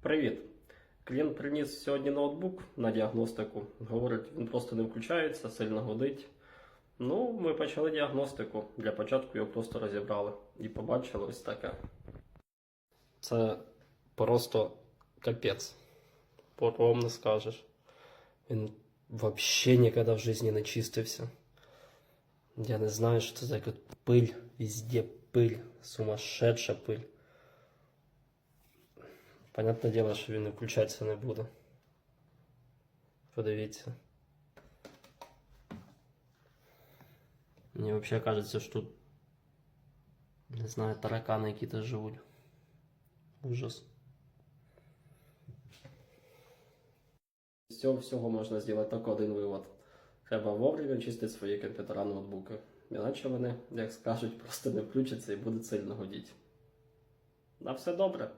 Привіт! Клієнт приніс сьогодні ноутбук на діагностику. Говорить, він просто не включається, сильно гудить. Ну, ми почали діагностику. Для початку його просто розібрали. І побачили ось таке. Це просто капець. По-другому не скажеш. Він взагалі ніколи в житті не чистився. Я не знаю, що це таке. Пиль, везде пиль, сумасшедша пиль. Понятне діло, що він включатися не буде. Подивіться. Мені взагалі кажеться, що тут, не знаю, таракани якісь живуть. Ужас. З цього всього можна зробити тільки один вивод. Треба вовремя чистити свої комп'ютера, ноутбуки. Іначе вони, як скажуть, просто не включаться і будуть сильно гудіти. На все добре.